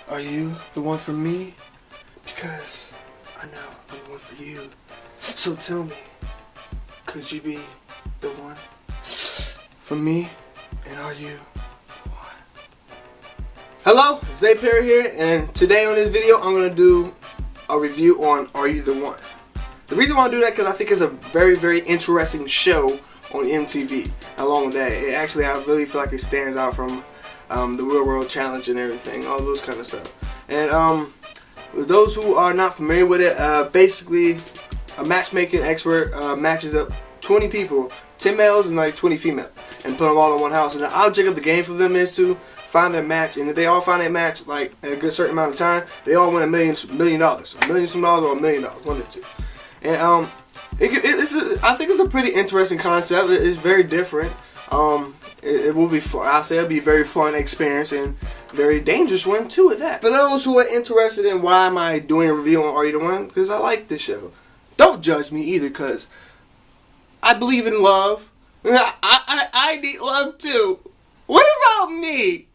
Are you the one for me? Because I know I'm the one for you. So tell me, could you be the one for me? And are you the one? Hello, Zay Perry here, and today on this video I'm going to do a review on Are You the One? The reason why I do that because I think it's a very, very interesting show on MTV. Along with that, I really feel like it stands out from the Real World Challenge and everything, all those kind of stuff. And those who are not familiar with it, basically a matchmaking expert matches up 20 people, 10 males and like 20 females, and put them all in one house. And the object of the game for them is to find their match. And if they all find their match like at a good certain amount of time, they all win $1 million, $1 million or $1 million, one of the two. And I think it's a pretty interesting concept. It's very different. It will be fun. I'll say it'll be a very fun experience and very dangerous one too at that. For those who are interested in why am I doing a review on Are You the One? Because I like this show. Don't judge me either, because I believe in love. I need love too. What about me?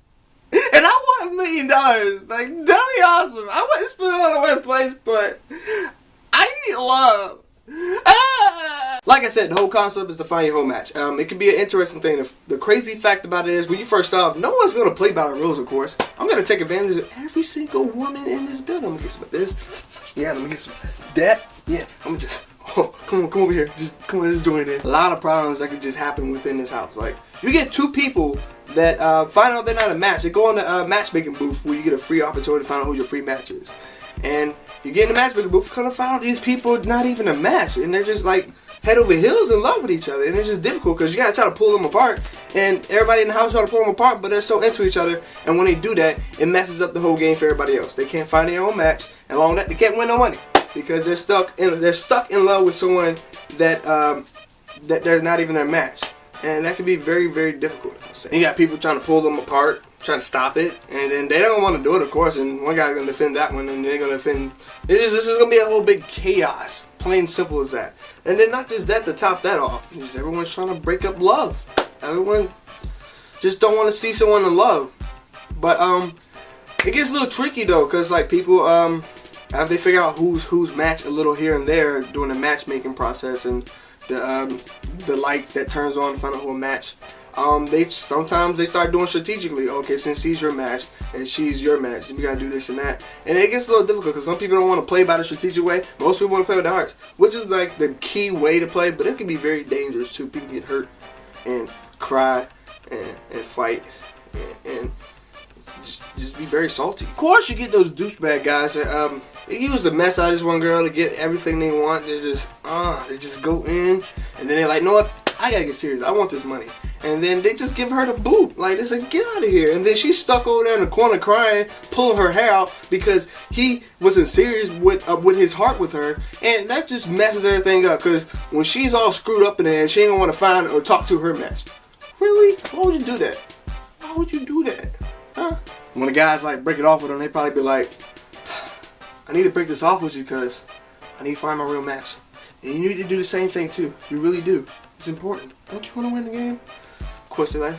And I want $1 million. Like, that'd be awesome. I wouldn't spend it on one place, but I need love. Like I said, the whole concept is to find your whole match. It can be an interesting thing. The crazy fact about it is, when you first start off, no one's going to play by the rules, of course. I'm going to take advantage of every single woman in this building. I'm going to get some of this. Yeah, let me get some of that. Yeah, I'm going to just, come over here. Come on, just join in. A lot of problems that could just happen within this house. Like, you get two people that find out they're not a match. They go on the matchmaking booth where you get a free opportunity to find out who your free match is. And you get in the matchmaking booth, kind of find out these people are not even a match, and they're just like head over heels in love with each other. And it's just difficult because you gotta try to pull them apart, and everybody in the house try to pull them apart, but they're so into each other. And when they do that, it messes up the whole game for everybody else. They can't find their own match, and along with that, they can't win no money because they're stuck in love with someone that that they're not even their match, and that can be very, very difficult. You got people trying to pull them apart, trying to stop it, and then they don't want to do it, of course, and one guy's going to defend that one, and they're going to defend. This is going to be a whole big chaos, plain simple as that. And then not just that, to top that off, just everyone's trying to break up love. Everyone just don't want to see someone in love. But it gets a little tricky though, because like people, after they figure out who's match a little here and there during the matchmaking process, and the lights that turns on to find out who a match. Sometimes they start doing strategically. Okay, since he's your match and she's your match, we gotta do this and that. And it gets a little difficult because some people don't want to play by the strategic way. Most people want to play with their hearts, which is like the key way to play. But it can be very dangerous too. People get hurt and cry and fight and just be very salty. Of course, you get those douchebag guys that they use the mess out of this one girl to get everything they want. They just go in, and then they're like, know what? I gotta get serious. I want this money. And then they just give her the boot. Like, they say, get out of here. And then she's stuck over there in the corner crying, pulling her hair out because he wasn't serious with his heart with her. And that just messes everything up, because when she's all screwed up in there, she ain't gonna want to find or talk to her match. Really? Why would you do that? Why would you do that? Huh? When the guys like break it off with them, they probably be like, I need to break this off with you because I need to find my real match. And you need to do the same thing too. You really do. It's important. Don't you want to win the game? Of course they're like,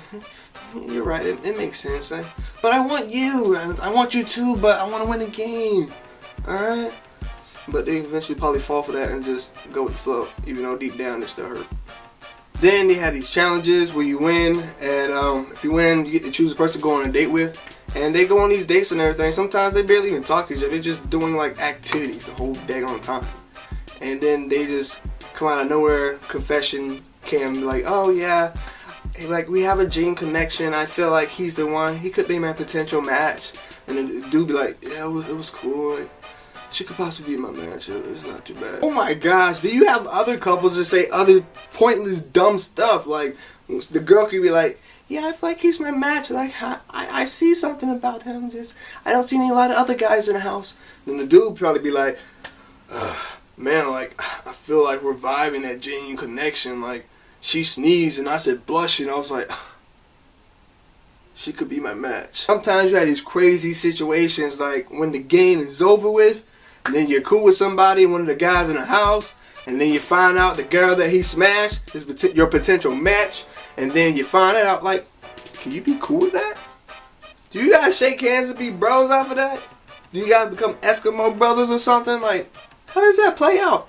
you're right, it makes sense. But I want you. I want you too, but I want to win the game. Alright? But they eventually probably fall for that and just go with the flow, even though deep down they still hurt. Then they have these challenges where you win, and if you win, you get to choose a person to go on a date with. And they go on these dates and everything. Sometimes they barely even talk to each other. They're just doing like activities the whole daggone time. And then they just come out of nowhere, confession cam, be like, oh yeah, like we have a gene connection. I feel like he's the one. He could be my potential match. And then the dude be like, yeah, it was cool. Like, she could possibly be my match. It's not too bad. Oh my gosh, do you have other couples that say other pointless, dumb stuff? Like, the girl could be like, yeah, I feel like he's my match. Like, I see something about him. Just, I don't see a lot of other guys in the house. Then the dude probably be like, man, like, I feel like we're vibing that genuine connection. Like, she sneezed and I said blush, and I was like, she could be my match. Sometimes you have these crazy situations, like when the game is over with, and then you're cool with somebody, one of the guys in the house, and then you find out the girl that he smashed is your potential match, and then you find out, like, can you be cool with that? Do you guys shake hands and be bros after that? Do you guys become Eskimo brothers or something? Like, how does that play out?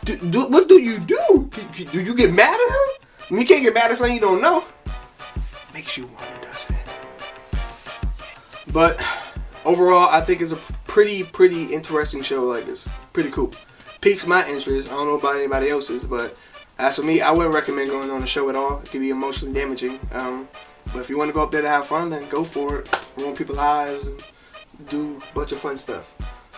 What do you do? Do you get mad at him? I mean, you can't get mad at something you don't know. Makes you wonder, doesn't it? But overall, I think it's a pretty interesting show. Like, it's pretty cool. Piques my interest. I don't know about anybody else's, but as for me, I wouldn't recommend going on the show at all. It could be emotionally damaging. But if you want to go up there to have fun, then go for it. Ruin people's lives and do a bunch of fun stuff.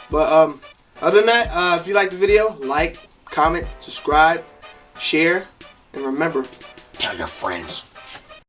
But other than that, if you like the video, like, comment, subscribe, share, and remember, tell your friends.